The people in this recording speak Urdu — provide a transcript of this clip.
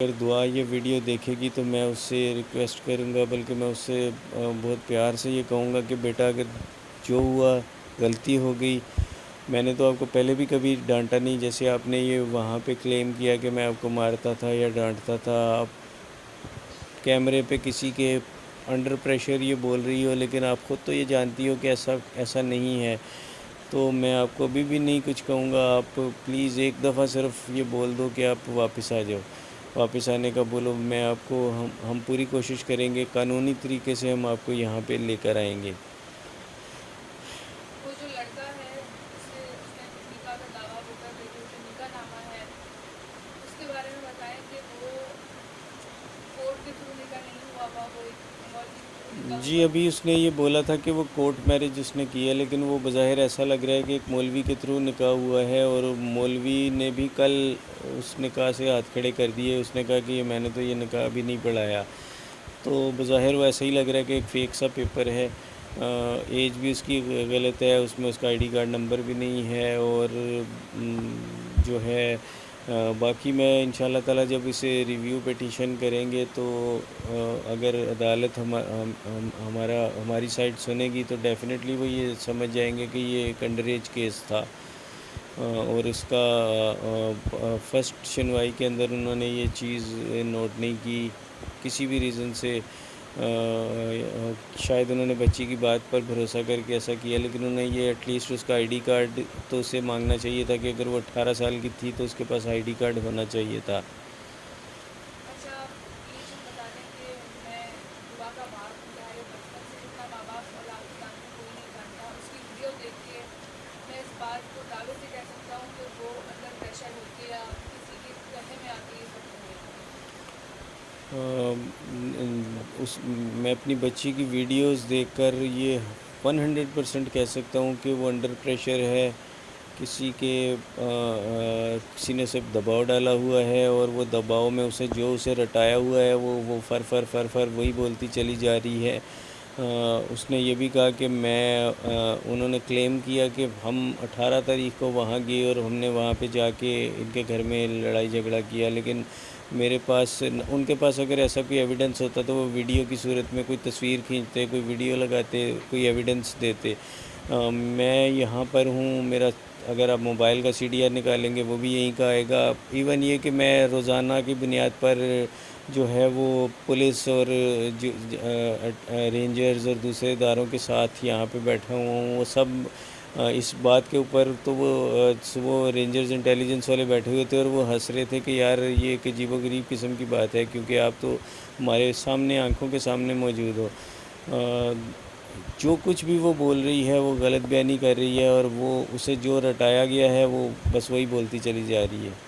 اگر دعا یہ ویڈیو دیکھے گی تو میں اس سے ریکویسٹ کروں گا، بلکہ میں اس سے بہت پیار سے یہ کہوں گا کہ بیٹا اگر جو ہوا غلطی ہو گئی، میں نے تو آپ کو پہلے بھی کبھی ڈانٹا نہیں، جیسے آپ نے یہ وہاں پہ کلیم کیا کہ میں آپ کو مارتا تھا یا ڈانٹتا تھا، آپ کیمرے پہ کسی کے انڈر پریشر یہ بول رہی ہو، لیکن آپ خود تو یہ جانتی ہو کہ ایسا نہیں ہے، تو میں آپ کو ابھی بھی نہیں کچھ کہوں گا۔ آپ پلیز ایک دفعہ صرف یہ بول دو کہ آپ واپس آ جاؤ، واپس آنے کا بولو، میں آپ کو ہم پوری کوشش کریں گے، قانونی طریقے سے ہم آپ کو یہاں پہ لے کر آئیں گے۔ وہ جو لڑکا ہے اس نے نکاح کا دعویٰ وہ کر رہی تھی، جو نکاح نامہ ہے اس کے بارے میں بتائیں کہ وہ کورٹ کے تھرو نکاح نہیں ہوا ہوا، وہ ایک مولوی کے تھرو نکاح جی ہوا ہے۔ ابھی اس نے یہ بولا تھا کہ وہ کورٹ میرج اس نے کی ہے، لیکن وہ بظاہر ایسا لگ رہا ہے کہ ایک مولوی کے تھرو نکاح ہوا ہے، اور مولوی نے بھی کل اس نکاح سے ہاتھ کھڑے کر دیے، اس نے کہا کہ میں نے تو یہ نکاح ابھی نہیں پڑھایا، تو بظاہر وہ ایسا ہی لگ رہا ہے کہ ایک فیک سا پیپر ہے۔ ایج بھی اس کی غلط ہے، اس میں اس کا آئی ڈی کارڈ نمبر بھی نہیں ہے، اور جو ہے باقی میں انشاءاللہ تعالی جب اسے ریویو پیٹیشن کریں گے تو اگر عدالت ہماری سائڈ سنے گی تو ڈیفینیٹلی وہ یہ سمجھ جائیں گے کہ یہ ایک انڈر ایج کیس تھا، اور اس کا فرسٹ سنوائی کے اندر انہوں نے یہ چیز نوٹ نہیں کی کسی بھی ریزن سے، شاید انہوں نے بچی کی بات پر بھروسہ کر کے ایسا کیا، لیکن انہوں نے یہ ایٹ لیسٹ اس کا آئی ڈی کارڈ تو اسے مانگنا چاہیے تھا کہ اگر وہ 18 سال کی تھی تو اس کے پاس آئی ڈی کارڈ ہونا چاہیے تھا۔ اچھا، آپ یہ چیز بتا دیں کہ میں دعا کا باپ ہوں، چاہے بچپن سے جتنا ماں باپ اولاد کو جانتے ہیں کوئی نہیں جانتا، اس کی ویڈیو دیکھ کے میں اس بات کو دعوے سے کہہ سکتا ہوں کہ وہ انڈر پریشر ہو کے یا کسی کے کہنے میں آ کے یہ سب کر رہی تھی۔ میں اپنی بچی کی ویڈیوز دیکھ کر یہ 100% کہہ سکتا ہوں کہ وہ انڈر پریشر ہے، کسی نے صرف دباؤ ڈالا ہوا ہے، اور وہ دباؤ میں اسے رٹایا ہوا ہے وہ فر وہی بولتی چلی جا رہی ہے۔ اس نے یہ بھی کہا کہ انہوں نے کلیم کیا کہ ہم 18 تاریخ کو وہاں گئے اور ہم نے وہاں پہ جا کے ان کے گھر میں لڑائی جھگڑا کیا، لیکن ان کے پاس اگر ایسا کوئی ایویڈنس ہوتا تو وہ ویڈیو کی صورت میں کوئی تصویر کھینچتے، کوئی ویڈیو لگاتے، کوئی ایویڈنس دیتے۔ میں یہاں پر ہوں، میرا اگر آپ موبائل کا سی ڈی آر نکالیں گے وہ بھی یہیں کا آئے گا، ایون یہ کہ میں روزانہ کی بنیاد پر جو ہے وہ پولیس اور رینجرز اور دوسرے اداروں کے ساتھ یہاں پہ بیٹھا ہوا ہوں، وہ سب اس بات کے اوپر تو وہ رینجرز انٹیلیجنس والے بیٹھے ہوئے تھے اور وہ ہنس رہے تھے کہ یار یہ ایک عجیب و غریب قسم کی بات ہے، کیونکہ آپ تو ہمارے سامنے آنکھوں کے سامنے موجود ہو۔ جو کچھ بھی وہ بول رہی ہے وہ غلط بیانی کر رہی ہے، اور وہ اسے جو رٹایا گیا ہے وہ بس وہی بولتی چلی جا رہی ہے۔